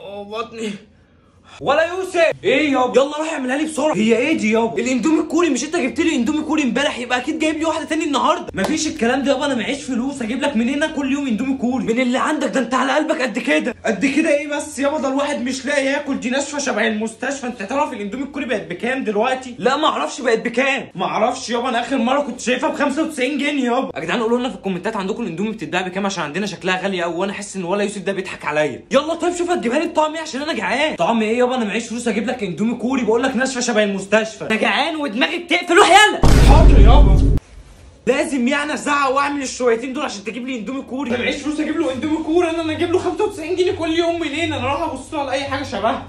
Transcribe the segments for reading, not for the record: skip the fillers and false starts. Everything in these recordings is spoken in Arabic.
بطني. ولا يوسف، ايه يابا؟ يلا روح اعملها لي بسرعه. هي ايه دي يابا؟ الاندومي الكوري. مش انت جبت لي اندومي كوري امبارح؟ يبقى اكيد جايب لي واحده تاني النهارده. مفيش الكلام ده يابا، انا معيش فلوس اجيب لك منين كل يوم اندومي كوري من اللي عندك ده. انت على قلبك قد كده. قد كده ايه بس يابا؟ ده الواحد مش لاقي ياكل، دي ناشفه شبه المستشفى. انت تعرف الاندومي الكوري بقت بكام دلوقتي؟ لا ما اعرفش بقت بكام. ما اعرفش يابا، انا اخر مره كنت شايفها ب 95 جنيه يابا. يا جدعان قولوا لنا في الكومنتات عندكم الاندومي بتتباع بكام، عشان عندنا شكلها غاليه قوي، وانا احس ان ولا يوسف ده بيضحك عليا. يلا طيب شوف هتجيبها لي بطعم ايه، عشان انا جعان. طعم ايه يابا؟ انا معيش فلوس اجيب لك اندومي كوري، بقول لك ناشفه شبه المستشفى. انا جعان ودماغي بتقفل. روح يلا. حاضر يابا. لازم يعني ازعق واعمل الشويتين دول عشان تجيب لي اندومي كوري؟ انا معيش فلوس اجيب له اندومي كوري. انا اجيب له 95 جنيه كل يوم منين؟ انا راح ابص له على اي حاجه شبهها.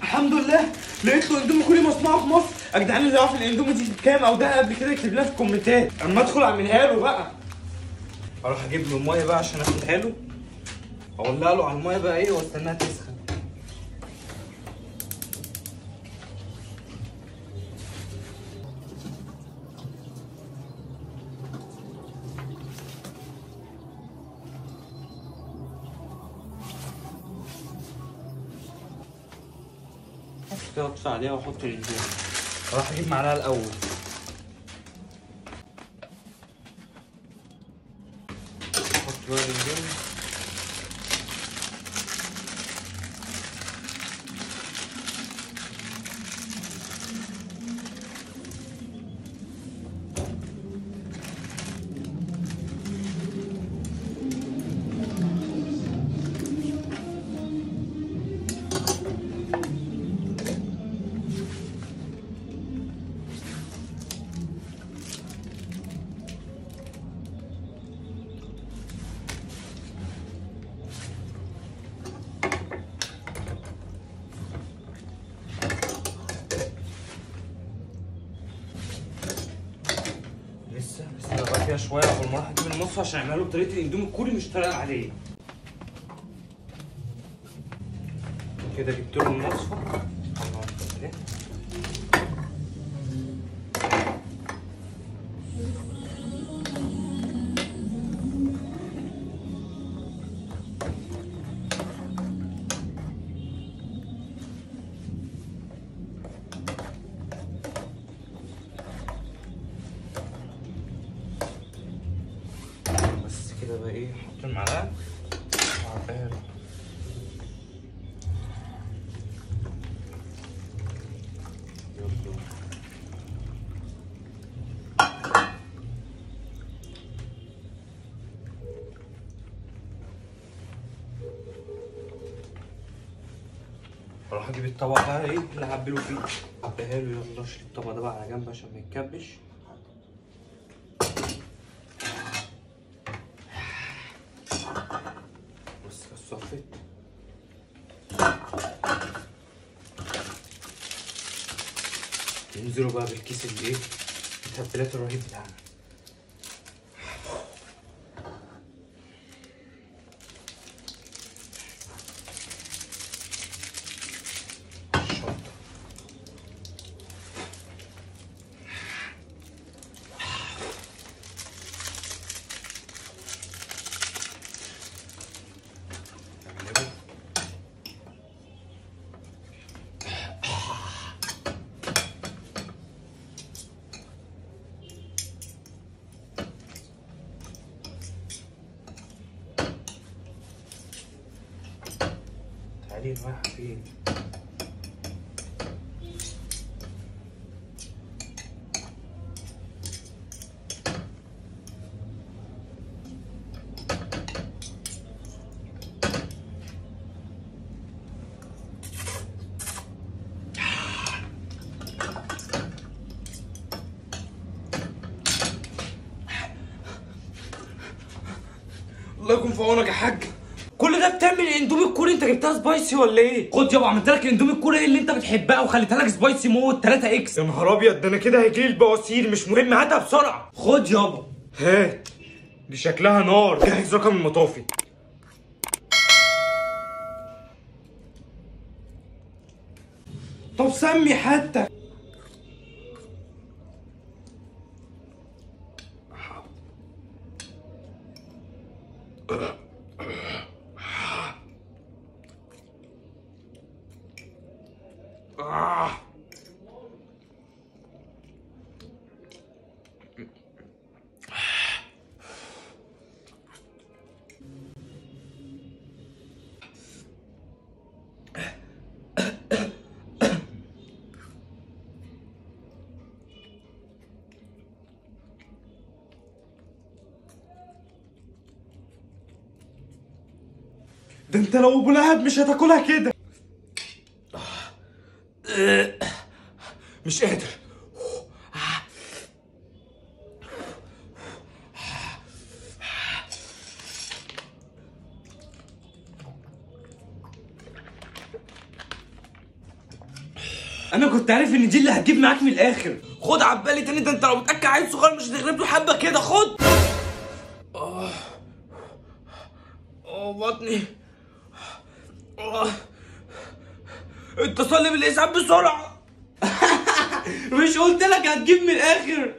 الحمد لله لقيت له اندومي كوري مصنوعه في مصر. يا جدعان اللي يعرف الاندومي دي بكام او ده قبل كده يكتب لنا في الكومنتات اما ادخل اعملها له بقى. اروح اجيب له الميه بقى عشان اخدها له. اولع له على الميه بقى ايه واستناها تسخن. كده اطفي عليها واحط الاندومي. اروح اجيب معلقه الاول. احط بقى الاندومي. لسه بقى فيها شويه قبل ما اروح اجيب المصفى عشان اعمله بطريقه الاندومي الكوري مش طريقه عاديه. كده جبت له المصفى. بس كده بقى ايه، احط المعلقه وعباها له. اروح اجيب الطبق بقى ايه اللي هعبله فيه، اعبيها له. يلا اشيل الطبق ده بقى على جنب عشان ما يتكبش. بس كده صفيت. ننزلوا بقى بالكيس اللي ايه التبلات الرهيب بتاعنا. تعالي رايحة فين؟ الله يكون في عونك يا حاج. كل ده بتعمل الاندومي الكوري؟ انت جبتها سبايسي ولا ايه؟ خد يابا عملت لك الاندومي الكوري اللي انت بتحبها وخليتها لك سبايسي موت 3 اكس. يا نهار ابيض، ده انا كده هيجيلي البواسير. مش مهم، هاتها بسرعه. خد يابا. هات. دي شكلها نار. جهز رقم المطافي. طب سمي حتى. ده انت لو ابو لهب مش هتاكلها كده. مش قادر. انا كنت عارف ان دي اللي هتجيب معاك من الاخر. خد عبالي تاني، ده انت لو متأكد عيل صغير مش هتغلب له حبه كده. خد. بطني. اتصل لي بالاسعاف بسرعه. مش قلت لك هتجيب من الاخر؟